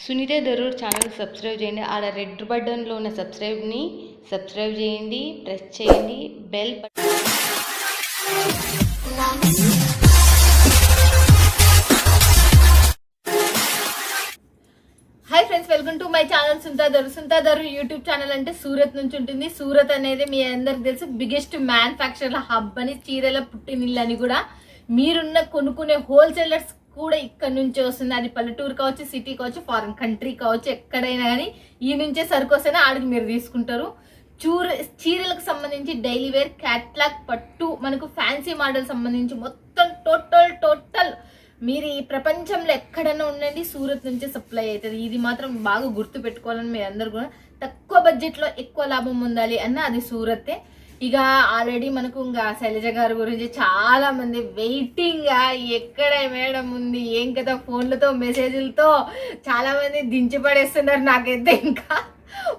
Sunitha Darur channel subscribe చేయండి. ఆడ red బటన్లో ఉన్న సబ్స్క్రైబ్ చేయండి, ప్రెస్ చేయండి bell button. Hi friends, welcome to my channel Sunitha Darur YouTube channel. అంటే సూరత్ నుంచి ఉంటుంది. సూరత్ అనేది మీ అందరికి తెలుసు బిగ్గెస్ట్ మ్యానుఫ్యాక్చరర్ హబ్ అని, చీరల పుట్టినిల్లు అని కూడా. మీరున్న కొనుక్కునే హోల్సేలర్స్ కూడా ఇక్కడ నుంచే వస్తుంది. అది పల్లెటూరు కావచ్చు, సిటీ కావచ్చు, ఫారెన్ కంట్రీ కావచ్చు, ఎక్కడైనా కానీ ఈ నుంచే సరుకు వస్తేనే ఆడికి మీరు తీసుకుంటారు. చీరలకు సంబంధించి డైలీ వేర్, క్యాట్లాగ్, పట్టు, మనకు ఫ్యాన్సీ మోడల్ సంబంధించి మొత్తం టోటల్ మీరు ఈ ప్రపంచంలో ఎక్కడైనా ఉండండి సూరత్ నుంచే సప్లై అవుతుంది. ఇది మాత్రం బాగా గుర్తు పెట్టుకోవాలని మీరు అందరు కూడా. తక్కువ బడ్జెట్లో ఎక్కువ లాభం పొందాలి అన్న అది సూరతే. ఇక ఆల్రెడీ మనకు ఇంకా శైలజ గారి గురించి చాలా మంది వెయిటింగ్, ఎక్కడ మేడం ఉంది ఏం కదా, ఫోన్లతో మెసేజ్లతో చాలా మంది దించి పడేస్తున్నారు. నాకైతే ఇంకా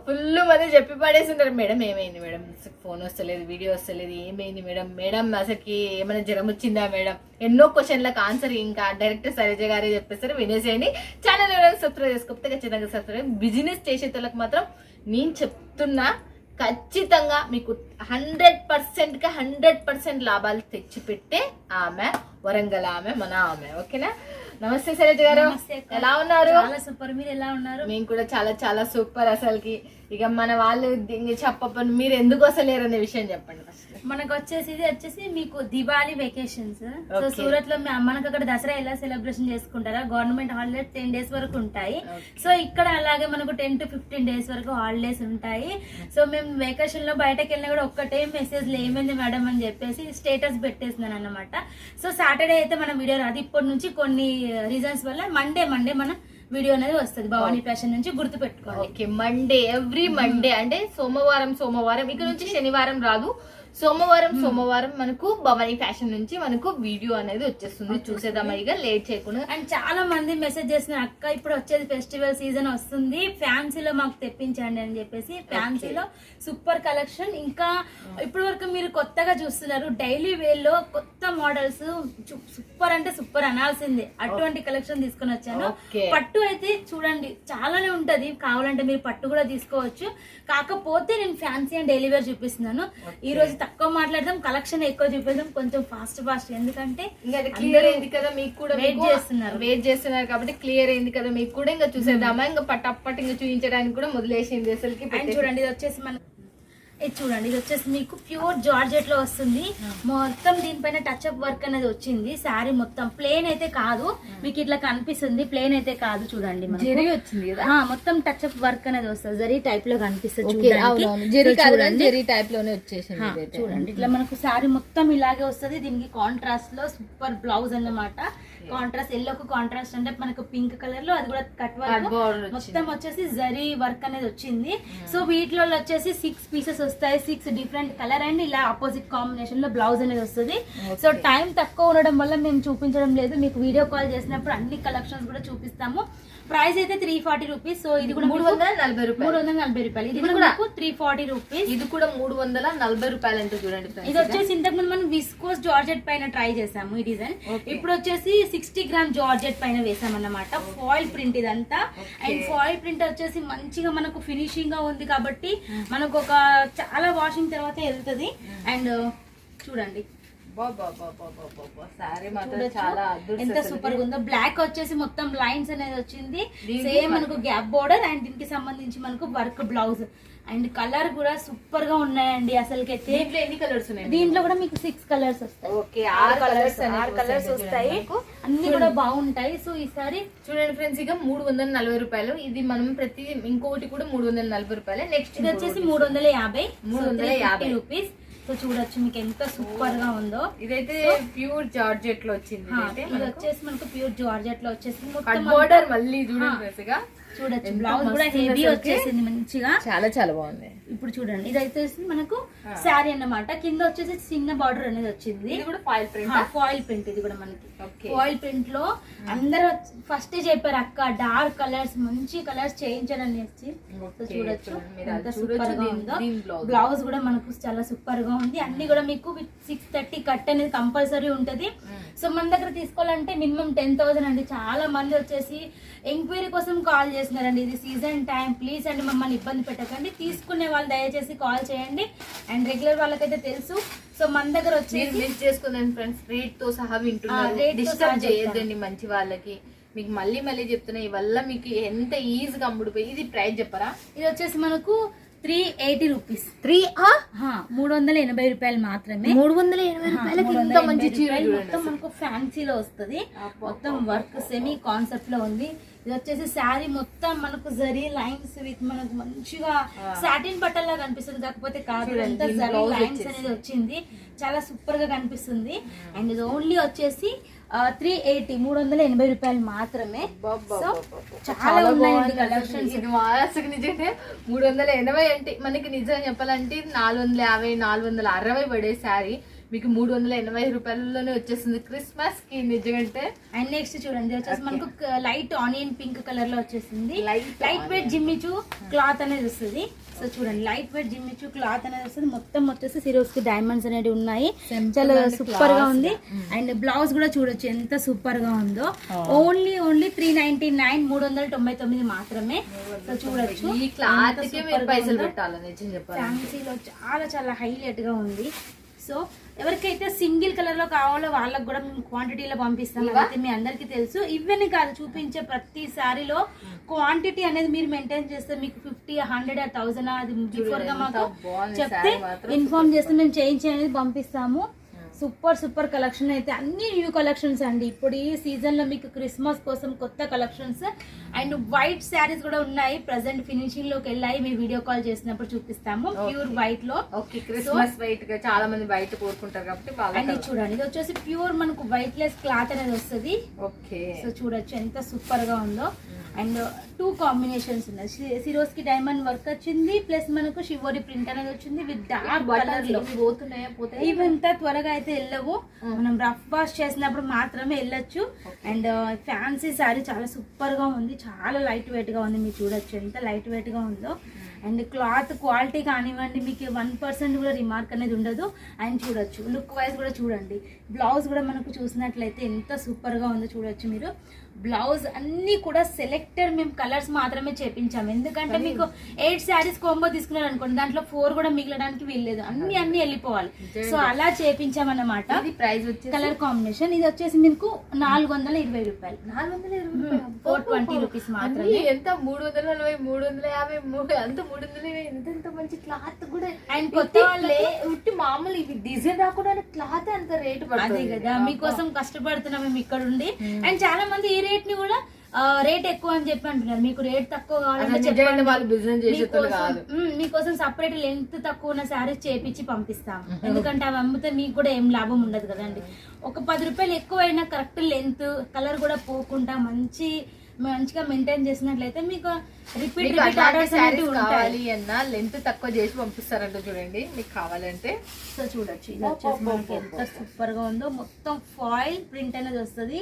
ఫుల్ మంది చెప్పి పడేస్తున్నారు, మేడం ఏమైంది మేడం, ఫోన్ వస్తలేదు, వీడియో వస్తలేదు, ఏమైంది మేడం అసలుకి ఏమైనా జ్వరం వచ్చిందా మేడం. ఎన్నో క్వశ్చన్లకు ఆన్సర్ ఇంకా డైరెక్టర్ శైలజ గారే చెప్పేస్తారు. వినేసేయండి. ఛానల్ ఎవరైనా సబ్స్క్రైబ్ చేసుకోకపోతే ఖచ్చితంగా సబ్స్క్రైబ్. బిజినెస్ చేసేటోళ్ళకి మాత్రం నేను చెప్తున్నా, ఖచ్చితంగా మీకు 100% లాభాలు తెచ్చిపెట్టే ఆమె, వరంగల్ ఆమె, మన ఆమె. ఓకేనా? నమస్తే శైలజ గారు, ఎలా ఉన్నారు? చాలా సూపర్. మీరు ఎలా ఉన్నారు? మేము కూడా చాలా సూపర్. అసలుకి ఇక మన వాళ్ళు చెప్పండి, మీరు ఎందుకు వస్తలేరు అనే విషయం చెప్పండి. మనకు వచ్చేసి మీకు దివాళీ వెకేషన్స్. సో సూరత్ లో మనకు అక్కడ దసరా ఎలా సెలబ్రేషన్ చేసుకుంటారా, గవర్నమెంట్ హాలిడేస్ 10 days వరకు ఉంటాయి. సో ఇక్కడ అలాగే మనకు 10 to 15 days వరకు హాలిడేస్ ఉంటాయి. సో మేము వెకేషన్ లో బయటకు వెళ్ళినా కూడా ఒక్కటే మెసేజ్ ఏమైంది మేడం అని చెప్పేసి స్టేటస్ పెట్టేస్తున్నాను అన్నమాట. సో సాటర్డే అయితే మన వీడియో రాదు. ఇప్పటి నుంచి కొన్ని రీజన్స్ వల్ల మండే మన వీడియో అనేది వస్తుంది భవానీ ఫ్యాషన్ నుంచి, గుర్తు పెట్టుకోవాలి. ఓకే, మండే, ఎవ్రీ మండే అంటే సోమవారం ఇక నుంచి శనివారం రాదు. సోమవారం మనకు భవానీ ఫ్యాషన్ నుంచి మనకు వీడియో అనేది వచ్చేస్తుంది. చూసేద్దామా ఇక లేట్ చేయకుండా. అండ్ చాలా మంది మెసేజ్ చేసిన అక్క ఇప్పుడు వచ్చేది ఫెస్టివల్ సీజన్ వస్తుంది, ఫ్యాన్సీలో మాకు తెప్పించండి అని చెప్పేసి. ఫ్యాన్సీలో సూపర్ కలెక్షన్. ఇంకా ఇప్పటి వరకు మీరు కొత్తగా చూస్తున్నారు, డైలీ వేర్ లో కొత్త మోడల్స్ సూపర్ అంటే సూపర్ అనాల్సిందే. అటువంటి కలెక్షన్ తీసుకొని వచ్చాను. పట్టు అయితే చూడండి చాలానే ఉంటది, కావాలంటే మీరు పట్టు కూడా తీసుకోవచ్చు. కాకపోతే నేను ఫ్యాన్సీ అండ్ డైలీ వేర్ చూపిస్తున్నాను. ఈ రోజు తక్కువ మాట్లాడదాం, కలెక్షన్ ఎక్కువ చూపిద్దాం, కొంచెం ఫాస్ట్ ఎందుకంటే క్లియర్ అయింది కదా మీకు కూడా, వెయిట్ చేస్తున్నారు కాబట్టి క్లియర్ అయింది కదా మీకు కూడా. ఇంకా చూసేద్దామా, ఇంకా పట్టప్పటి ఇంకా చూపించడానికి కూడా మొదలేసింది అసలుకి. చూడండి, ఇది వచ్చేసి ఇది వచ్చేసి మీకు ప్యూర్ జార్జెట్ లో వస్తుంది. మొత్తం దీనిపైన టచ్ అప్ వర్క్ అనేది వచ్చింది. శారీ మొత్తం ప్లేన్ అయితే కాదు, మీకు ఇట్లా కనిపిస్తుంది, ప్లేన్ అయితే కాదు. చూడండి వచ్చింది మొత్తం టచ్ అప్ వర్క్ అనేది వస్తుంది, జరీ టైప్ లో కనిపిస్తుంది. జరీ టైప్ లోనే వచ్చేసింది. చూడండి ఇట్లా మనకు శారీ మొత్తం ఇలాగే వస్తుంది. దీనికి కాంట్రాస్ట్ లో సూపర్ బ్లౌజ్ అన్నమాట. కాంట్రాస్ట్ ఎల్లోకు కాంట్రాస్ట్ అంటే మనకు పింక్ కలర్ లో, అది కూడా కట్ వర్క్ మొత్తం వచ్చేసి జరీ వర్క్ అనేది వచ్చింది. సో వీటిలో వచ్చేసి 6 pieces వస్తాయి, 6 different కలర్ అండ్ ఇలా ఆపోజిట్ కాంబినేషన్ లో బ్లౌజ్ అనేది వస్తుంది. సో టైం తక్కువ ఉండడం వల్ల మేము చూపించడం లేదు, మీకు వీడియో కాల్ చేసినప్పుడు అన్ని కలెక్షన్స్ కూడా చూపిస్తాము. ప్రైస్ అయితే 340 రూపీస్. సో ఇది కూడా 340 రూపాయలు. ఇది కూడా 340 రూపీస్. ఇది కూడా 340 రూపాయలు అంటే చూడండి. ఇది వచ్చేసి ఇంతకు ముందు మనం విస్కోస్ జార్జెట్ పైన ట్రై చేసాము ఈ డిజైన్. ఇప్పుడు వచ్చేసి 60 grams జార్జెట్ పైన వేసామన్నమాట. ఫాయిల్ ప్రింట్ ఇదంతా. అండ్ ఫాయిల్ ప్రింట్ వచ్చేసి మంచిగా మనకు ఫినిషింగ్ గా ఉంది కాబట్టి మనకు ఒక చాలా వాషింగ్ తర్వాత వెళ్తుంది. అండ్ చూడండి ఎంత సూపర్ గా ఉందో. బ్లాక్ వచ్చేసి మొత్తం లైన్స్ అనేది వచ్చింది, సేమ్ మనకు గ్యాప్ బోర్డర్. అండ్ దీనికి సంబంధించి మనకు వర్క్ బ్లౌజ్ అండ్ కలర్ కూడా సూపర్ గా ఉన్నాయండి. అసలుకైతే ఎన్ని కలర్స్ ఉన్నాయి? దీంట్లో కూడా మీకు 6 కలర్స్ వస్తాయి. ఓకే, 6 కలర్స్ వస్తాయి, అన్ని కూడా బాగుంటాయి. సో ఈసారి చూడండి ఫ్రెండ్స్, ఇక 340 రూపాయలు. ఇది మనం ప్రతి ఇంకొకటి కూడా 340 రూపాయలు. నెక్స్ట్ ఇది వచ్చేసి 350 రూపీస్. సో చూడొచ్చు మీకు ఎంత సూపర్ గా ఉందో. ఇదైతే ప్యూర్ జార్జెట్ లో వచ్చింది. ఇది వచ్చేసి మనకు ప్యూర్ జార్జెట్ లో వచ్చేసి బోర్డర్ మళ్ళీ చూడొచ్చు. బ్లౌజ్ కూడా హెవీ వచ్చేసింది మంచిగా, చాలా బాగుంది. ఇప్పుడు చూడండి ఇది అయితే మనకు శారీ అన్నమాట. కింద వచ్చేసి చిన్న బార్డర్ అనేది వచ్చింది. ఇది కూడా ఫాయిల్ ప్రింట్. ఇది కూడా మనకి ఫాయిల్ ప్రింట్ లో అందరూ ఫస్ట్ చెప్పారు అక్క డార్క్ కలర్స్, మంచి కలర్స్ చేయించడం అనేసి. చూడొచ్చు ఎంత సూపర్ గా ఉందో. బ్లౌజ్ కూడా మనకు చాలా సూపర్ గా ఉంది. అన్ని కూడా మీకు 630 కట్ అనేది కంపల్సరీ ఉంటది. సో మన దగ్గర తీసుకోవాలంటే మినిమం 10,000 అండి. చాలా మంది వచ్చేసి ఎంక్వైరీ కోసం కాల్ చేస్తున్నారండి. ఇది సీజన్ టైం, ప్లీజ్ అండి మమ్మల్ని ఇబ్బంది పెట్టకండి. తీసుకునే వాళ్ళు దయచేసి కాల్ చేయండి. అండ్ రెగ్యులర్ వాళ్ళకైతే తెలుసు. సో మన దగ్గర వచ్చి మిస్ చేసుకుందండి ఫ్రెండ్స్, రేట్ తో సహా వింటున్నారు. రేట్ తో సహా డిస్టర్బ్ చేయొద్దండి మంచి వాళ్ళకి. మీకు మళ్ళీ చెప్తున్నా, ఈ వల్ల మీకు ఎంత ఈజీగా అమ్ముడుపోయి. ఇది ప్రైస్ చెప్పరా? ఇది వచ్చేసి మనకు 380 రూపీస్, 380 రూపాయలు మాత్రమే. 380 రూపాయలకి ఇంత మంచి చీర మొత్తం మనకు ఫ్యాన్సీలో వస్తుంది. మొత్తం వర్క్ సెమీ కాన్సెప్ట్ లో ఉంది. ఇది వచ్చేసి శారీ మొత్తం మనకు జరీ లైన్స్ విత్ మనకు మంచిగా సాటిన్ బట్టల్లా కనిపిస్తుంది, కాకపోతే కాదు, అంత జరీ లైన్స్ అనేది వచ్చింది. చాలా సూపర్ గా కనిపిస్తుంది. అండ్ ఇది ఓన్లీ వచ్చేసి 380 రూపాయలు మాత్రమే. సో చాలా ఉన్నాయండి కలెక్షన్స్. ఇది మాసకి నిజంగా 380 అంటే మనకి నిజంగా చెప్పాలంటే 450 460 పడే శారీ మీకు 380 రూపాయలలోనే వచ్చేస్తుంది క్రిస్మస్ కి నిజంగా. అండ్ నెక్స్ట్ చూడండి వచ్చేసి మనకు లైట్ ఆనియన్ పింక్ కలర్ లో వచ్చేసింది. లైట్ వెయిట్ జిమ్మిచూ క్లాత్ అనేది వస్తుంది. సో చూడండి లైట్ వెయిట్ జిమ్మిచూ క్లాత్ అనేది వస్తుంది. మొత్తం వచ్చేసి సిరోస్ కి డైమండ్స్ అనేవి ఉన్నాయి. చాలా సూపర్ గా ఉంది. అండ్ బ్లౌజ్ కూడా చూడొచ్చు ఎంత సూపర్ గా ఉందో. ఓన్లీ 399 399 మాత్రమే. సో చూడొచ్చు ఈ క్లాత్ కి మీరు పైసలు పెట్టాలి నిజం చెప్పాలి. ఫ్యాన్సీలో చాలా చాలా హైలైట్ గా ఉంది. సో ఎవరికైతే సింగిల్ కలర్ లో కావాలో వాళ్ళకి కూడా మేము క్వాంటిటీలో పంపిస్తాం. అయితే మీ అందరికి తెలుసు. ఇవన్నీ కాదు, చూపించే ప్రతి సారీలో క్వాంటిటీ అనేది మీరు మెయింటైన్ చేస్తే మీకు 50 100 1000 అది బిఫోర్ గా మాకు చెప్తే ఇన్ఫార్మ్ చేస్తే మేము చేయించి అనేది పంపిస్తాము. సూపర్ కలెక్షన్ అయితే అన్ని న్యూ కలెక్షన్స్ అండి. ఇప్పుడు ఈ సీజన్ లో మీకు క్రిస్మస్ కోసం కొత్త కలెక్షన్స్ అండ్ వైట్ శారీస్ కూడా ఉన్నాయి. ప్రెసెంట్ ఫినిషింగ్ లోకి వెళ్ళాయి. మీ వీడియో కాల్ చేసినప్పుడు చూపిస్తాము. ప్యూర్ వైట్ లో క్రిస్మస్ వైట్ గా చాలా మంది వైట్ కోరుకుంటారు కాబట్టి అండ్ చూడండి ఇది వచ్చేసి ప్యూర్ మనకు వైట్ లెస్ క్లాత్ అనేది వస్తుంది. ఓకే సో చూడొచ్చు ఎంత సూపర్ గా ఉందో. అండ్ 2 కాంబినేషన్స్ ఉన్నాయి. సిరోస్ కి డైమండ్ వర్క్ వచ్చింది, ప్లస్ మనకు షివోరి ప్రింట్ అనేది వచ్చింది విత్ డార్క్ కలర్ లో. ఇవంతా త్వరగా అయితే వెళ్ళవు, మనం రఫ్ వాష్ చేసినప్పుడు మాత్రమే వెళ్ళొచ్చు. అండ్ ఫ్యాన్సీ శారీ చాలా సూపర్ గా ఉంది, చాలా లైట్ వెయిట్ గా ఉంది. మీరు చూడొచ్చు ఎంత లైట్ వెయిట్ గా ఉందో. అండ్ క్లాత్ క్వాలిటీ కానివ్వండి మీకు 1% కూడా రిమార్క్ అనేది ఉండదు. అండ్ చూడొచ్చు లుక్ వైజ్ కూడా చూడండి. బ్లౌజ్ కూడా మనకు చూసినట్లయితే ఎంత సూపర్ గా ఉందో చూడొచ్చు మీరు. బ్లౌజ్ అన్ని కూడా సెలెక్టెడ్ మేము కలర్స్ మాత్రమే చేపించాము. ఎందుకంటే మీకు 8 శారీస్ కాంబో తీసుకున్నారు అనుకోండి, దాంట్లో 4 కూడా మిగలడానికి వీల్లేదు, అన్ని వెళ్ళిపోవాలి. సో అలా చేపించామన్నమాట. ప్రైస్ కలర్ కాంబినేషన్ ఇది వచ్చేసి మీకు 420 రూపాయలు, 420 రూపీస్ మాత్రమే. ఎంత 340 350 అంత 320 ఎంత మంచి క్లాత్ కూడా. అండ్ కొత్త ఉట్టి మామూలు ఇవి డిజైన్ రాకుండా క్లాత్ అంత రేటు అదే కదా, మీకోసం కష్టపడుతున్నాం మేము ఇక్కడ ఉండి. అండ్ చాలా మంది ఈ రేట్ ని కూడా రేట్ ఎక్కువ అని చెప్పి అంటున్నారు. మీకు రేట్ తక్కువ కావాలంటే చెప్పండి, మీకోసం సపరేట్ లెంత్ తక్కువ ఉన్న శారీస్ చేపించి పంపిస్తాం. ఎందుకంటే అవి అమ్మితే మీకు కూడా ఏం లాభం ఉండదు కదండి. ఒక 10 రూపాయలు ఎక్కువైనా కరెక్ట్ లెంత్ కలర్ కూడా పోకుండా మంచిగా మెయింటైన్ చేసినట్లయితే మీకు రిపీట్ ఆర్డర్స్ అనేవి ఉంటాయి. లెంత్ తక్కువ చేసి పంపిస్తారంట చూడండి మీకు కావాలంటే. సో చూడొచ్చు ఇది వచ్చేసి మనకి ఎంత సూపర్ గా ఉందో. మొత్తం ఫాయిల్ ప్రింట్ అనేది వస్తుంది,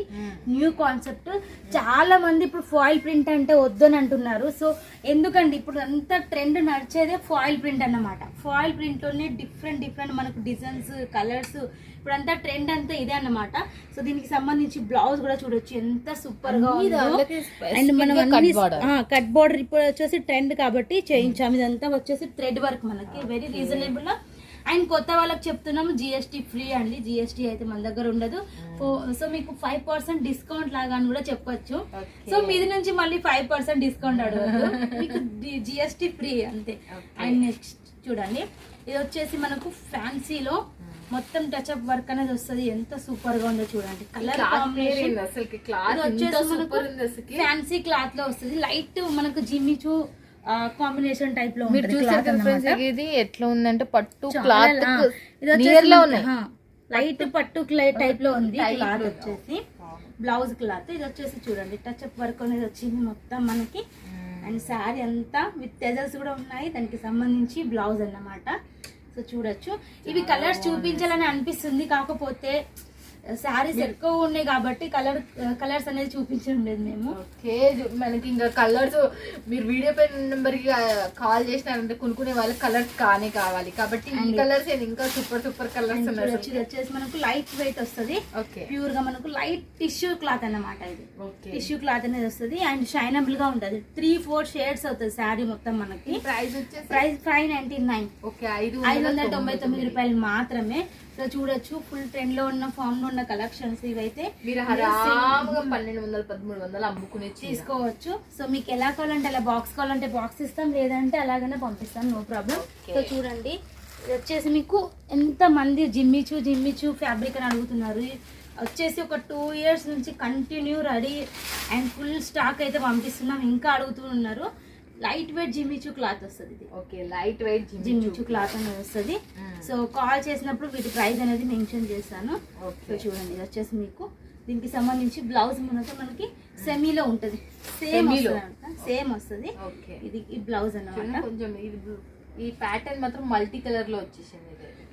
న్యూ కాన్సెప్ట్. చాలా మంది ఇప్పుడు ఫాయిల్ ప్రింట్ అంటే వద్దని అంటున్నారు. సో ఎందుకండి ఇప్పుడు అంతా ట్రెండ్ నడిచేదే ఫాయిల్ ప్రింట్ అన్నమాట. ఫాయిల్ ప్రింట్ లోనే డిఫరెంట్ మనకు డిజైన్స్ కలర్స్ ఇప్పుడు అంతా ట్రెండ్ అంతా ఇదే అన్నమాట. సో దీనికి సంబంధించి బ్లౌజ్ కూడా చూడొచ్చు ఎంత సూపర్ గా ఉందో. అండ్ మనం కట్ బార్డర్ ఇప్పుడు వచ్చేసి ట్రెండ్ కాబట్టి చేయించాము. ఇదంతా వచ్చేసి థ్రెడ్ వర్క్ మనకి వెరీ రీజనబుల్. అండ్ కొత్త వాళ్ళకి చెప్తున్నాము GST ఫ్రీ అండి. GST అయితే మన దగ్గర ఉండదు. సో మీకు 5% డిస్కౌంట్ లాగా అని కూడా చెప్పొచ్చు. సో మీది నుంచి మళ్ళీ 5% డిస్కౌంట్ అడగదు, మీకు GST ఫ్రీ అంతే. అండ్ నెక్స్ట్ చూడండి ఇది వచ్చేసి మనకు ఫ్యాన్సీలో మొత్తం టచ్ అప్ వర్క్ అనేది వస్తుంది. ఎంత సూపర్ గా ఉందో చూడండి. కలర్ కాంబినేషన్ ఫ్యాన్సీ క్లాత్ లో వస్తుంది. లైట్ మనకు జిమ్మిచూ కాంబినేషన్ టైప్ లో ఇది ఎట్లా ఉందంటే పట్టు క్లాత్ లైట్ పట్టు టైప్ లో ఉంది. క్లాత్ వచ్చేసి బ్లౌజ్ క్లాత్ ఇది వచ్చేసి చూడండి టచ్ అప్ వర్క్ అనేది వచ్చింది మొత్తం మనకి. అండ్ శారీ అంతా విత్ టెజల్స్ కూడా ఉన్నాయి, దానికి సంబంధించి బ్లౌజ్ అన్నమాట. సో చూడొచ్చు ఇవి కలర్స్ చూపించాలని అనిపిస్తుంది, కాకపోతే శారీస్ ఎక్కువ ఉన్నాయి కాబట్టి కలర్స్ అనేది చూపించడం లేదు మేము. ఓకే, మనకి ఇంకా కలర్స్ మీరు వీడియో పై నెంబర్ కి కాల్ చేసినారంటే కొనుక్కునే వాళ్ళకి కలర్స్ కావాలి కాబట్టి ఈ కలర్స్ ఇంకా సూపర్ కలర్స్ ఉన్నాయి. ఇది వచ్చేసి మనకు లైట్ వెయిట్ వస్తుంది, ప్యూర్ గా మనకు లైట్ టిష్యూ క్లాత్ అన్నమాట. ఇది టిష్యూ క్లాత్ అనేది వస్తుంది అండ్ షైనబుల్ గా ఉంటది. 3-4 షేడ్స్ అవుతుంది శారీ మొత్తం. మనకి ప్రైస్ వచ్చేసి ప్రైస్ 599. ఓకే, 599 రూపాయలు మాత్రమే. సో చూడొచ్చు, ఫుల్ ట్రెండ్ లో ఉన్న ఫామ్ లో ఉన్న కలెక్షన్స్ ఇవైతే. మీరు ఆరాముగా 1200-1300 అమ్ముకునే తీసుకోవచ్చు. సో మీకు ఎలా కావాలంటే అలా, బాక్స్ కావాలంటే బాక్స్ ఇస్తాం, లేదంటే అలాగనే పంపిస్తాం, నో ప్రాబ్లం. సో చూడండి, ఇది వచ్చేసి మీకు ఎంత మంది జిమ్మిచూ ఫ్యాబ్రిక్ అని అడుగుతున్నారు. వచ్చేసి ఒక 2 years నుంచి continue ready and full stock అయితే పంపిస్తున్నాం. ఇంకా అడుగుతూ ఉన్నారు. లైట్ వెయిట్ జిమ్మిచూ క్లాత్ వస్తుంది. ఇది okay, light weight Jimmy Choo cloth అనేది వస్తుంది. సో కాల్ చేసినప్పుడు వీటి ప్రైస్ అనేది మెన్షన్ చేస్తాను. సో చూడండి, ఇది వచ్చేసి మీకు దీనికి సంబంధించి బ్లౌజ్ మనకి సెమీలో ఉంటది. సేమ్ వస్తుంది. ఇది ఈ బ్లౌజ్ అన్నమాట. కొంచెం ఈ ప్యాటర్న్ మాత్రం మల్టీ కలర్ లో వచ్చేసింది.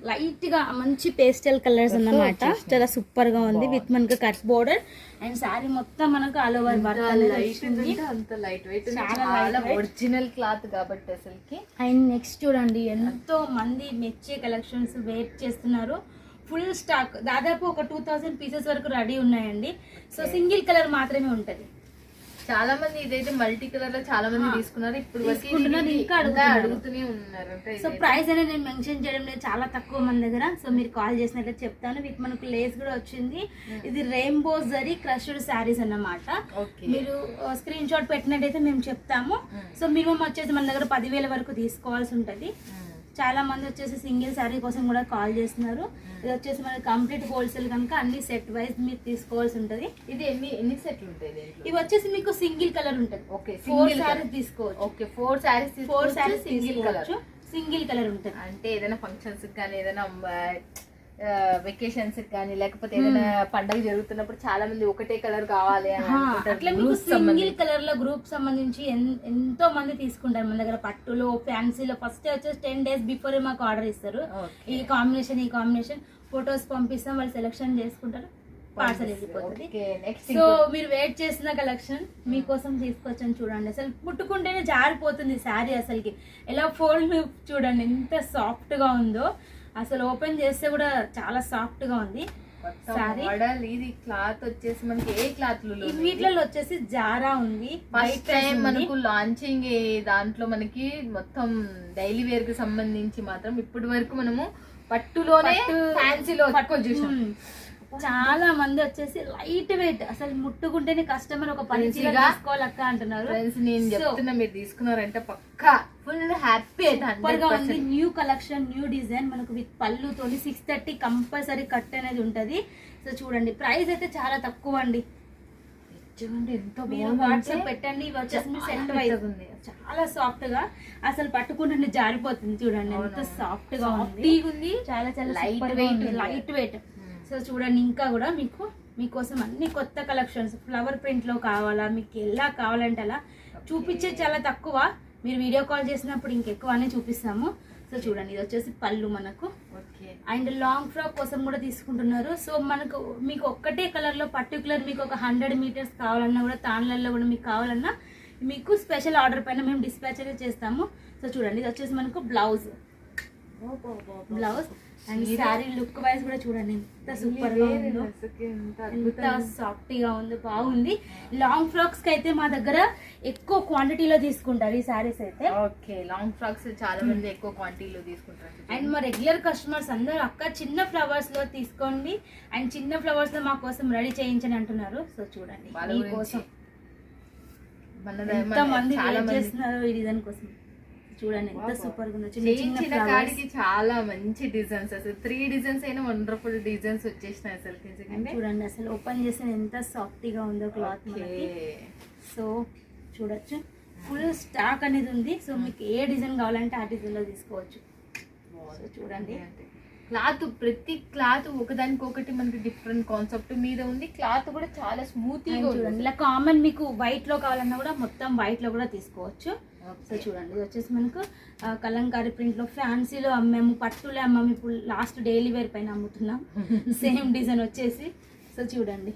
లైట్ గా మంచి పేస్టల్ కలర్స్ అన్నమాట. చాలా సూపర్ గా ఉంది. విత్ మనకి కట్ బోర్డర్ అండ్ సారీ మొత్తం మనకు ఆల్ ఓవర్ వర్క్ అనేది అంత లైట్ వెయిట్, చాలా ఒరిజినల్ క్లాత్ కాబట్టి అసలుకి. అండ్ నెక్స్ట్ చూడండి, ఎంతో మంది మెచ్చే కలెక్షన్స్ వెయిట్ చేస్తున్నారు. ఫుల్ స్టాక్, దాదాపు ఒక 2000 పీసెస్ వరకు రెడీ ఉన్నాయండి. సో సింగిల్ కలర్ మాత్రమే ఉంటది. చాలా మంది ఇదైతే మల్టీ కలర్ లో చాలా మంది తీసుకున్నారు. ఇప్పుడు ఇంకా అడుగుతూనే ఉన్నారు. సో ప్రైస్ అనేది నేను మెన్షన్ చేయడం లేదు, చాలా తక్కువ మన దగ్గర. సో మీరు కాల్ చేసినట్లయితే చెప్తాను. వీటి మనకు లేస్ కూడా వచ్చింది. ఇది రెయిన్బో జరీ క్రష్డ్ శారీస్ అన్నమాట. మీరు స్క్రీన్ షాట్ పెట్టినట్టయితే మేము చెప్తాము. సో మినిమం వచ్చేసి మన దగ్గర 10,000 వరకు తీసుకోవాల్సి ఉంటది. చాలా మంది వచ్చేసి సింగిల్ శారీ కోసం కూడా కాల్ చేస్తున్నారు. ఇది వచ్చేసి మనకి కంప్లీట్ హోల్సేల్ కనుక అన్ని సెట్ వైజ్ మీరు తీసుకోవాల్సి ఉంటది. ఇది ఎన్ని సెట్లు ఉంటాయి? ఇవి వచ్చేసి మీకు సింగిల్ కలర్ ఉంటది. ఓకే, 4 శారీస్ తీసుకోవచ్చు. ఓకే, 4 శారీస్ సింగిల్ కలర్ ఉంటది. అంటే ఏదైనా ఫంక్షన్స్ కానీ, ఏదైనా వెకేషన్స్ కానీ, లేకపోతే ఏదైనా పండుగ జరుగుతున్నప్పుడు చాలా మంది ఒకటే కలర్ కావాలి అట్లా మీకు సింగిల్ కలర్ లో గ్రూప్ సంబంధించి ఎంతో మంది తీసుకుంటారు మన దగ్గర. పట్టులో, ఫ్యాన్సీలో ఫస్ట్ వచ్చేసి 10 days బిఫోర్ మాకు ఆర్డర్ ఇస్తారు. ఈ కాంబినేషన్ ఫొటోస్ పంపిస్తాం, వాళ్ళు సెలెక్షన్ చేసుకుంటారు, పార్సల్ వెళ్ళిపోతుంది. సో మీరు వెయిట్ చేసిన కలెక్షన్ మీకోసం తీసుకొచ్చాను. చూడండి, అసలు ముట్టుకుంటేనే జారిపోతుంది శారీ. అసలుకి ఎలా ఫోల్డ్ చూడండి ఎంత సాఫ్ట్ గా ఉందో. అసలు ఓపెన్ చేస్తే కూడా చాలా సాఫ్ట్ గా ఉంది సారీ. ఇది క్లాత్ వచ్చేసి మనకి ఏ క్లాత్ వీటిలో వచ్చేసి జారా ఉంది. ఫస్ట్ టైం మనకు లాంచింగ్ దాంట్లో మనకి మొత్తం డైలీ వేర్ కి సంబంధించి మాత్రం ఇప్పటి వరకు మనము పట్టులోనే ఫ్యాన్సీలో చూసాం. చాలా మంది వచ్చేసి లైట్ వెయిట్, అసలు ముట్టుకుంటేనే కస్టమర్ ఒక 10 చీరలు తీసుకోవాలక్క అంటున్నారు. నేను చెప్తున్నా, మీరు తీసుకున్నారంటే పక్కా ఫుల్ హ్యాపీ ఉంది. న్యూ కలెక్షన్, న్యూ డిజైన్ మనకు విత్ పళ్ళుతోని 630 కంపల్సరీ కట్ అనేది ఉంటది. సో చూడండి, ప్రైస్ అయితే చాలా తక్కువ అండి. వాట్సాప్ పెట్టండి. ఇవి వచ్చేసి సెట్ వైజ్ ఉంది. చాలా సాఫ్ట్ గా అసలు పట్టుకుంటే జారిపోతుంది. చూడండి ఎంత సాఫ్ట్ గా ఉంది. చాలా లైట్ వెయిట్. సో చూడండి, ఇంకా కూడా మీకోసం అన్ని కొత్త కలెక్షన్స్ ఫ్లవర్ ప్రింట్ లో కావాలా, మీకు ఎలా కావాలంటే అలా చూపించే చాలా తక్కువ. మీరు వీడియో కాల్ చేసినప్పుడు ఇంకెక్కువనే చూపిస్తాము. సో చూడండి, ఇది వచ్చేసి పళ్ళు మనకు. అండ్ లాంగ్ ఫ్రాక్ కోసం కూడా తీసుకుంటున్నారు. సో మీకు ఒక్కటే కలర్ లో పర్టికులర్ మీకు ఒక 100 meters కావాలన్నా కూడా, తాన్లలో కూడా మీకు కావాలన్నా మీకు స్పెషల్ ఆర్డర్ పైన మేము డిస్పాచ్ అయితే చేస్తాము. సో చూడండి, ఇది వచ్చేసి మనకు blouse and sari look wise కూడా చూడండి ఎంత సూపర్ గా ఉందో, ఎంత సాఫ్ట్ గా ఉందో, బాగుంది. లాంగ్ ఫ్రాక్స్ కి అయితే మా దగ్గర ఎక్కువ క్వాంటిటీలో తీసుకుంటారు ఈ శారీస్ అయితే. ఓకే, లాంగ్ ఫ్రాక్స్ చాలా మంది ఎక్కువ క్వాంటిటీలో తీసుకుంటారు. అండ్ మా రెగ్యులర్ కస్టమర్స్ అందరూ అక్క చిన్న ఫ్లవర్స్ లో తీసుకోండి అండ్ చిన్న ఫ్లవర్స్ లో మా కోసం రెడీ చేయించని అంటున్నారు. సో చూడండి, మీకోసం ఎంత మంది వెయిట్ చేస్తున్నారు ఈ డిజైన్ కోసం. చూడండి ఎంత సూపర్ గా ఉందో. చిన్న కాడికి చాలా మంచి డిజైన్స్, అసలు 3 డిజైన్స్ అయినా వండర్ఫుల్ డిజైన్స్ వచ్చేసినాయి అసలు. చూడండి, అసలు ఓపెన్ చేస్తే ఎంత సాఫ్ట్ గా ఉందో క్లాత్ మనకి. సో చూడొచ్చు, ఫుల్ స్టాక్ అనేది ఉంది. సో మీకు ఏ డిజైన్ కావాలంటే ఆ డిజైన్ లో తీసుకోవచ్చు. చూడండి, క్లాత్ ప్రతి క్లాత్ ఒకదానికొకటి మనకి డిఫరెంట్ కాన్సెప్ట్ మీద ఉంది. క్లాత్ కూడా చాలా స్మూత్ గా చూడండి, ఇలా కామన్ మీకు వైట్ లో కావాలన్నా కూడా మొత్తం వైట్ లో కూడా తీసుకోవచ్చు. సో చూడండి, ఇది వచ్చేసి మనకు కలంకారీ ప్రింట్ లో ఫ్యాన్సీలో అమ్మాము, పట్టులో అమ్మాము, ఇప్పుడు లాస్ట్ డైలీ వేర్ పైన అమ్ముతున్నాం. సేమ్ డిజైన్ వచ్చేసి. సో చూడండి,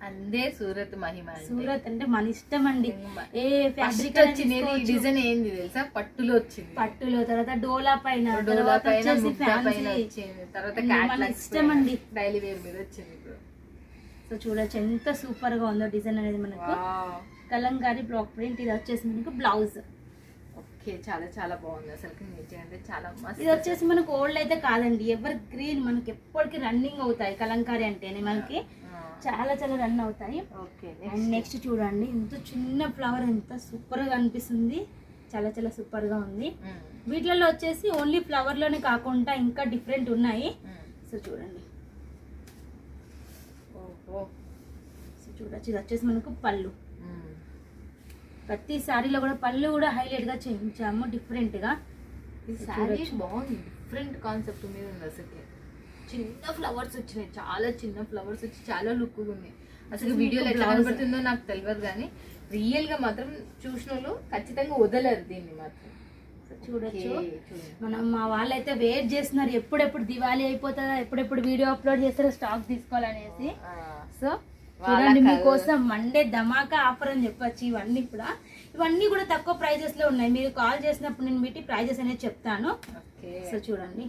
అందే సూరత్ మహిమ. సూరత్ అంటే మన ఇష్టం అండి. ఏ ఫ్యాబ్రిక్ వచ్చింది డిజైన్ ఏంది తెలుసా? పట్టులో వచ్చింది. పట్టులో, తర్వాత డోలా పైన, డోలా పైన, వచ్చేసి ముగ్గా పైన ఫ్యాన్సీ. వచ్చింది. తర్వాత మన ఇష్టం అండి. డైలీ వేర్ మీద వచ్చింది ఇప్పుడు. సో చూడొచ్చు ఎంత సూపర్ గా ఉందో డిజైన్ అనేది మనకు. Kalamkari block print. ఇది వచ్చేసి మనకు బ్లౌజ్. ఓకే, చాలా చాలా బాగుంది అసలు. నిజంగా చాలా మస్తు. ఇది వచ్చేసి మనకు ఓల్డ్ అయితే కాదండి, ఎవర్ గ్రీన్, మనకి ఎప్పటికీ రన్నింగ్ అవుతాయి కలంకారీ అంటేనే. మనకి చాలా చాలా రన్ అవుతాయి. ఓకే, అండ్ నెక్స్ట్ చూడండి, ఇంత చిన్న ఫ్లవర్ ఎంత సూపర్ గా అనిపిస్తుంది. చాలా చాలా సూపర్ గా ఉంది. వీటిలలో వచ్చేసి ఓన్లీ ఫ్లవర్ లోనే కాకుండా ఇంకా డిఫరెంట్ ఉన్నాయి. సో చూడండి, సో చూడొచ్చు. ఇది వచ్చేసి మనకు పళ్ళు. ప్రతి శారీలో కూడా పళ్ళు కూడా హైలైట్ గా చేయించాము డిఫరెంట్ గా. ఈ శారీ బాగుంది, డిఫరెంట్ కాన్సెప్ట్ మీద ఉంది అసలు. చిన్న ఫ్లవర్స్ వచ్చినాయి, చాలా చిన్న ఫ్లవర్స్ వచ్చి చాలా లుక్ ఉంది అసలు. వీడియోలో ఎట్లా కనబడుతుందో నాకు తెలియదు, కానీ రియల్ గా మాత్రం చూసిన వాళ్ళు ఖచ్చితంగా వదలరు దీన్ని మాత్రం. చూడొచ్చు, మనం మా వాళ్ళైతే వెయిట్ చేస్తున్నారు ఎప్పుడెప్పుడు దివాళీ అయిపోతుందా, ఎప్పుడెప్పుడు వీడియో అప్లోడ్ చేస్తారో స్టాక్ తీసుకోవాలనేసి. సో చూడండి, మీకోసం మండే ధమాకా ఆఫర్ అని చెప్పొచ్చు. ఇవన్నీ కూడా తక్కువ ప్రైజెస్ లో ఉన్నాయి. మీరు కాల్ చేసినప్పుడు నేను వీటి ప్రైజెస్ అనేది చెప్తాను. సో చూడండి,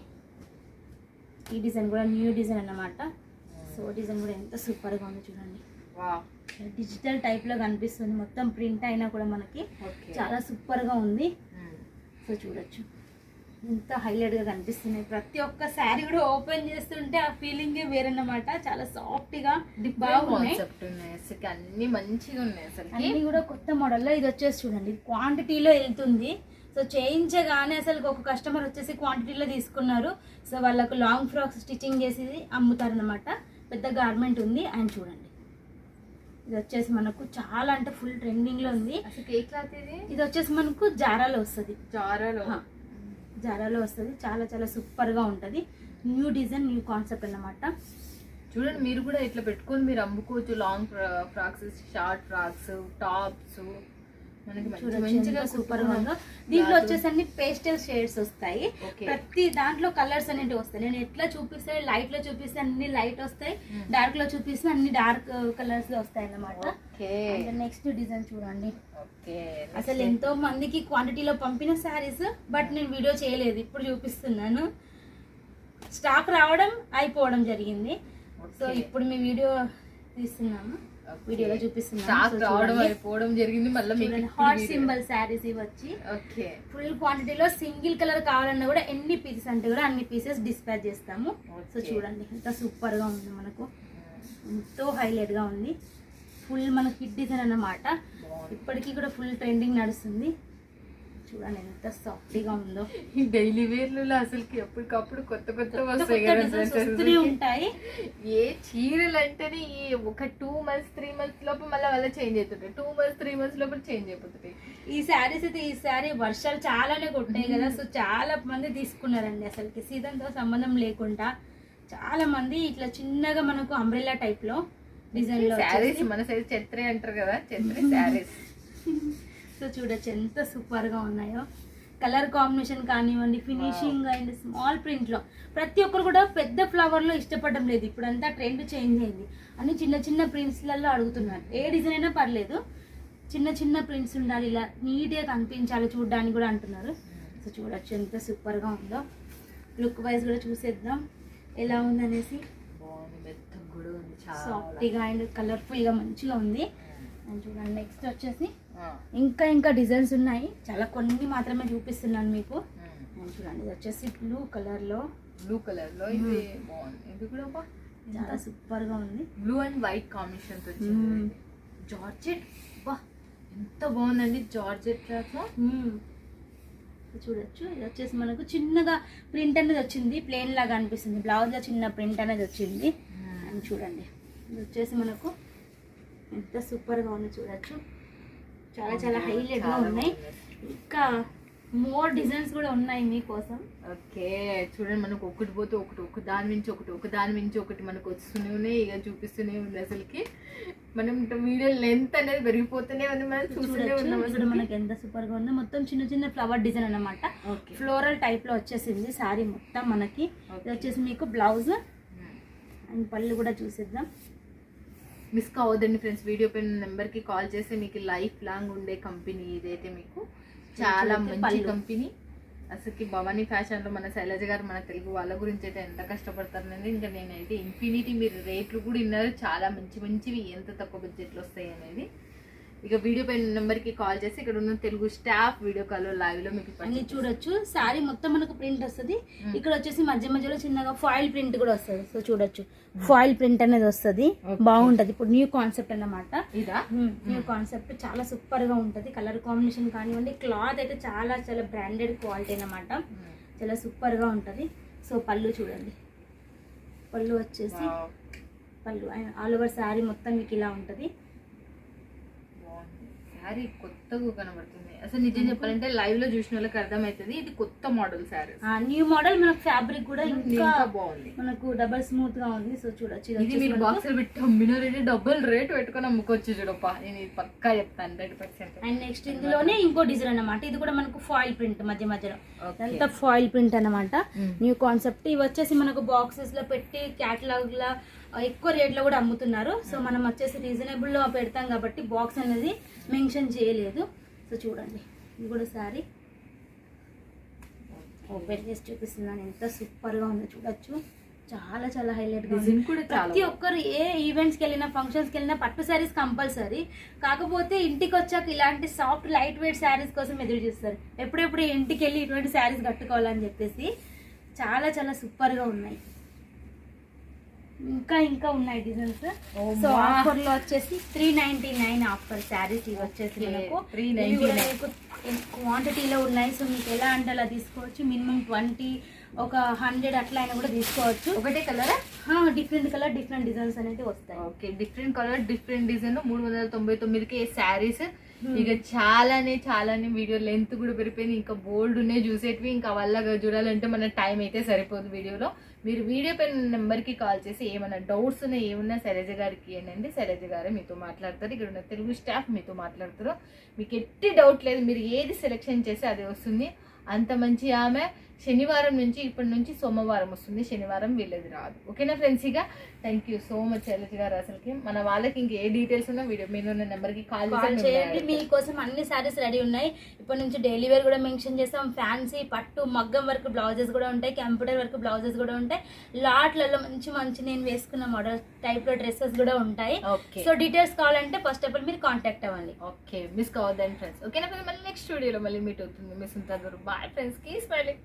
ఈ డిజైన్ కూడా న్యూ డిజైన్ అన్నమాట. సో డిజైన్ కూడా ఎంత సూపర్ గా ఉంది చూడండి. డిజిటల్ టైప్ లో కనిపిస్తుంది, మొత్తం ప్రింట్ అయినా కూడా మనకి చాలా సూపర్ గా ఉంది. సో చూడొచ్చు, ఎంత హైలైట్ గా కనిపిస్తున్నాయి. ప్రతి ఒక్క శారీ కూడా ఓపెన్ చేస్తుంటే ఆ ఫీలింగ్ వేరన్నమాట. చాలా సాఫ్ట్ గా బాగున్నాయి, అన్ని మంచిగా ఉన్నాయి అసలు. అన్ని కూడా కొత్త మోడల్లో. ఇది వచ్చేసి చూడండి, క్వాంటిటీలో వెళ్తుంది. సో చేయించగానే అసలు ఒక కస్టమర్ వచ్చేసి క్వాంటిటీలో తీసుకున్నారు. సో వాళ్ళకు లాంగ్ ఫ్రాక్స్ స్టిచ్చింగ్ చేసి అమ్ముతారనమాట. పెద్ద గార్మెంట్ ఉంది. అండ్ చూడండి, ఇది వచ్చేసి మనకు చాలా అంటే ఫుల్ ట్రెండింగ్ లో ఉంది. ఇది వచ్చేసి మనకు జారాలో వస్తుంది. జారాలో వస్తుంది. చాలా చాలా సూపర్ గా ఉంటది. న్యూ డిజైన్, న్యూ కాన్సెప్ట్ అన్నమాట. చూడండి, మీరు కూడా ఇట్లా పెట్టుకొని మీరు అమ్ముకోవచ్చు. Long frocks, short frocks, tops మంచిగా సూపర్ గా ఉందో. దీంట్లో వచ్చేసి అన్ని పేస్టల్ షేడ్స్ వస్తాయి. ప్రతి దాంట్లో కలర్స్ అనేవి వస్తాయి. నేను ఎట్లా చూపిస్తే, లైట్ లో చూపిస్తే అన్ని లైట్ వస్తాయి, డార్క్ లో చూపిస్తే అన్ని డార్క్ కలర్స్ లో వస్తాయి అన్నమాట. నెక్స్ట్ డిజైన్ చూడండి, అసలు ఎంతో మందికి క్వాంటిటీలో పంపిన శారీస్, బట్ నేను వీడియో చేయలేదు, ఇప్పుడు చూపిస్తున్నాను. స్టాక్ రావడం అయిపోవడం జరిగింది. సో ఇప్పుడు మీ వీడియో తీస్తున్నాము, వీడియోలో చూపిస్తున్నాం. జరిగింది. మళ్ళీ హాట్ సింబల్ శారీస్ ఇవి వచ్చి ఫుల్ క్వాంటిటీలో సింగిల్ కలర్ కావాలన్నా కూడా ఎన్ని పీసెస్ అంటే కూడా అన్ని పీసెస్ డిస్పాచ్ చేస్తాము. సో చూడండి, ఎంత సూపర్ గా ఉంది, మనకు ఎంతో హైలైట్ గా ఉంది. ఫుల్ మనకి హిట్ డిజైన్ అన్నమాట. ఇప్పటికీ కూడా ఫుల్ ట్రెండింగ్ నడుస్తుంది. చూడండి ఎంత సాఫ్ట్గా ఉందో. ఈ డైలీ వేర్లలో అసలు ఎప్పటికప్పుడు కొత్త కొత్త వస్తాయి ఉంటాయి. ఏ చీరలు అంటేనే ఒక 2 months 3 months లోపు మళ్ళీ వాళ్ళ చేంజ్ అవుతుంటాయి. 2 months 3 months లోపు చేంజ్ అయిపోతుంటాయి. ఈ శారీస్ అయితే ఈసారి వర్షాలు చాలానే కొట్టాయి కదా. సో చాలా మంది తీసుకున్నారండి. అసలుకి సీజన్ తో సంబంధం లేకుండా చాలా మంది ఇట్లా చిన్నగా మనకు అంబ్రెల్లా టైప్ లో డిజైన్ లో శారీస్, మన సైజ్ ఛత్రి అంటారు కదా, ఛత్రి శారీస్. సో చూడొచ్చు ఎంత సూపర్ గా ఉన్నాయో. కలర్ కాంబినేషన్ కానివ్వండి, ఫినిషింగ్ అండ్ స్మాల్ ప్రింట్ లో ప్రతి ఒక్కరు కూడా పెద్ద ఫ్లవర్ లో ఇష్టపడడం లేదు. ఇప్పుడు అంతా ట్రెండ్ చేంజ్ అయింది. అన్ని చిన్న చిన్న ప్రింట్స్ లలో అడుగుతున్నారు. ఏ డిజైన్ అయినా పర్లేదు, చిన్న చిన్న ప్రింట్స్ ఉండాలి, ఇలా నీట్ గా కనిపించాలి చూడడానికి కూడా అంటున్నారు. సో చూడొచ్చు ఎంత సూపర్ గా ఉందో. లుక్ వైజ్ కూడా చూసేద్దాం ఎలా ఉందనేసి. సాఫ్ట్గా అండ్ కలర్ఫుల్ గా మంచిగా ఉంది. అండ్ చూడండి, నెక్స్ట్ వచ్చేసి ఇంకా డిజైన్స్ ఉన్నాయి. చాలా కొన్ని మాత్రమే చూపిస్తున్నాను మీకు. అండ్ చూడండి, ఇది వచ్చేసి బ్లూ కలర్ లో ఇది బాగుంది. ఇది కూడా చాలా సూపర్ గా ఉంది. బ్లూ అండ్ వైట్ కాంబినేషన్ తో జార్జెట్. బా ఎంత బాగుందండి జార్జెట్ లో. చూడొచ్చు, ఇది వచ్చేసి మనకు చిన్నగా ప్రింట్ అనేది వచ్చింది, ప్లెయిన్ లాగా అనిపిస్తుంది. బ్లౌజ్ లో చిన్న ప్రింట్ అనేది వచ్చింది. అండ్ చూడండి, ఇది వచ్చేసి మనకు ఎంత సూపర్ గా ఉంది. చూడొచ్చు, చాలా చాలా హైలైట్ గా ఉన్నాయి. ఇంకా మోర్ డిజైన్స్ కూడా ఉన్నాయి మీకోసం. ఓకే చూడండి, మనకు ఒకటి పోతే ఒకటి, ఒక దాని మించి ఒకటి, ఒక దాని మించి ఒకటి మనకు వస్తూనే ఉన్నాయి. ఇక చూపిస్తూనే ఉంది అసలుకి. మనం వీడియో లెంత్ అనేది పెరిగిపోతూనే ఉంది, మనం చూస్తూనే ఉన్నాం. ఇక్కడ మనకి ఎంత సూపర్ గా ఉంది. మొత్తం చిన్న చిన్న ఫ్లవర్ డిజైన్ అన్నమాట. ఫ్లోరల్ టైప్ లో వచ్చేసింది సారీ మొత్తం మనకి. ఇది వచ్చేసి మీకు బ్లౌజ్ అండ్ పళ్ళు కూడా చూసేద్దాం. మిస్ కావద్దండి ఫ్రెండ్స్, వీడియో పైన నెంబర్కి కాల్ చేస్తే మీకు లైఫ్ లాంగ్ ఉండే కంపెనీ ఇదైతే. మీకు చాలా మంచి కంపెనీ అసలుకి. భవానీ ఫ్యాషన్లో మన శైలజ గారు మన తెలుగు వాళ్ళ గురించి అయితే ఎంత కష్టపడతారనేది ఇంకా నేనైతే ఇన్ఫినిటీ, మీరు రేట్లు కూడా విన్నారు, చాలా మంచి మంచివి ఎంత తక్కువ బడ్జెట్లో వస్తాయి అనేది. ఇక వీడియో పైన నెంబర్కి కాల్ చేసి ఇక్కడ ఉన్న తెలుగు స్టాఫ్ వీడియో కాల్ లైవ్లో మీకు అన్ని చూడొచ్చు. శారీ మొత్తం మనకు ప్రింట్ వస్తుంది. ఇక్కడ వచ్చేసి మధ్య మధ్యలో చిన్నగా ఫాయిల్ ప్రింట్ కూడా వస్తుంది. సో చూడొచ్చు, ఫాయిల్ ప్రింట్ అనేది వస్తుంది, బాగుంటది. ఇప్పుడు న్యూ కాన్సెప్ట్ అన్నమాట. ఇదా న్యూ కాన్సెప్ట్ చాలా సూపర్ గా ఉంటది. కలర్ కాంబినేషన్ కానివ్వండి, క్లాత్ అయితే చాలా చాలా బ్రాండెడ్ క్వాలిటీ అన్నమాట. చాలా సూపర్ గా ఉంటది. సో పళ్ళు చూడండి, పళ్ళు వచ్చేసి పళ్ళు ఆల్ ఓవర్ శారీ మొత్తం మీకు ఇలా ఉంటది. శారీ కొత్తగా కనబడుతుంది అసలు. నిజం చెప్పాలంటే లైవ్ లో చూసిన వాళ్ళకి అర్థమవుతుంది ఇది కొత్త మోడల్ శారీ. New model. మనకు ఫ్యాబ్రిక్ కూడా ఇంకా బాగుంది, మనకు డబల్ స్మూత్ గా ఉంది. సో చూడొచ్చు, ఇది మీరు బాక్స్ లో పెట్టి అమ్మినారు, డబుల్ రేట్ పెట్టుకొని అమ్ముకోవచ్చు చూడప్ప. నేను ఇది పక్కా చెప్తాను 100%. అండ్ నెక్స్ట్ ఇందులోనే ఇంకో డిజైన్ అన్నమాట. ఇది కూడా మనకు ఫాయిల్ ప్రింట్ మధ్య మధ్యలో అంతా ఫాయిల్ ప్రింట్ అన్నమాట. New concept. ఇవి వచ్చేసి మనకు బాక్సెస్ లో పెట్టి క్యాటలాగ్ లా ఎక్కువ రేట్ లో కూడా అమ్ముతున్నారు. సో మనం వచ్చేసి రీజనబుల్ లో పెడతాం కాబట్టి బాక్స్ అనేది మెన్షన్ చేయలేదు. సో చూడండి, ఇది కూడా సారీ ఓపెన్ చేసి చూపిస్తున్నాను. ఎంత సూపర్ గా ఉందో చూడొచ్చు. చాలా చాలా హైలైట్ గా ఉంది. ప్రతి ఒక్కరు ఏ ఈవెంట్స్కి వెళ్ళినా, ఫంక్షన్స్కి వెళ్ళినా పట్టు శారీస్ కంపల్సరీ. కాకపోతే ఇంటికి వచ్చాక ఇలాంటి సాఫ్ట్ లైట్ వెయిట్ శారీస్ కోసం ఎదురు చూస్తారు. ఎప్పుడెప్పుడు ఇంటికి వెళ్ళి ఇటువంటి శారీస్ కట్టుకోవాలని చెప్పేసి. చాలా చాలా సూపర్ గా ఉన్నాయి. ఇంకా ఇంకా ఉన్నాయి డిజైన్స్. సో ఆఫర్ లో వచ్చేసి 399 ఆఫర్ శారీస్. ఇవి వచ్చేసి మనకు క్వాంటిటీలో ఉన్నాయి. సో మీకు ఎలా అంటే అలా తీసుకోవచ్చు. మినిమం 20, ఒక 100 అట్లా అయినా కూడా తీసుకోవచ్చు. ఒకటే colour, different colour different designs అనేది వస్తాయి. Okay, different colour different design. 399కి శారీస్. ఇక చాలానే వీడియో లెంత్ కూడా పెరిగిపోయింది. ఇంకా బోల్డ్ ఉన్నాయి చూసేటివి. ఇంకా వల్ల చూడాలంటే మన టైం అయితే సరిపోదు వీడియోలో. మీరు వీడియో పైన నెంబర్కి కాల్ చేసి ఏమైనా డౌట్స్ ఉన్నాయి ఏమన్నా శైలజ గారికి ఏంటంటే శైలజ గారే మీతో మాట్లాడతారు. ఇక్కడ ఉన్న తెలుగు స్టాఫ్ మీతో మాట్లాడతారు. మీకు ఎట్టి డౌట్ లేదు, మీరు ఏది సెలెక్షన్ చేస్తే అది వస్తుంది. అంత మంచి ఆమె. శనివారం నుంచి ఇప్పటి నుంచి సోమవారం వస్తుంది, శనివారం వీళ్ళది రాదు. ఓకేనా ఫ్రెండ్స్? ఇక thank you so much Shailaja garu. అసలుకి మన వాళ్ళకి ఇంక ఏ డీటెయిల్స్ ఉన్నా వీడియో మీద ఉన్న నెంబర్కి కాల్ చేయండి. మీకోసం అన్ని శారీస్ రెడీ ఉన్నాయి. ఇప్పటి నుంచి డైలీ వేర్ కూడా మెన్షన్ చేస్తాం. ఫ్యాన్సీ, పట్టు, మగ్గం వర్క్ బ్లౌజెస్ కూడా ఉంటాయి. కంప్యూటర్ వర్క్ బ్లౌజెస్ కూడా ఉంటాయి. లాట్లలో మంచి మంచి నేను వేసుకున్న మోడల్ టైప్ లో డ్రెస్సెస్ కూడా ఉంటాయి. సో డీటెయిల్స్ కావాలంటే ఫస్ట్ ఆఫ్ ఆల్ మీరు కాంటాక్ట్ అవ్వండి. ఓకే, మిస్ కావద్దండి ఫ్రెండ్స్. ఓకేనా? మళ్ళీ నెక్స్ట్ వీడియోలో మళ్ళీ మీట్ అవుతుంది. మిస్ ఉంటారు. Bye friends, keep smiling.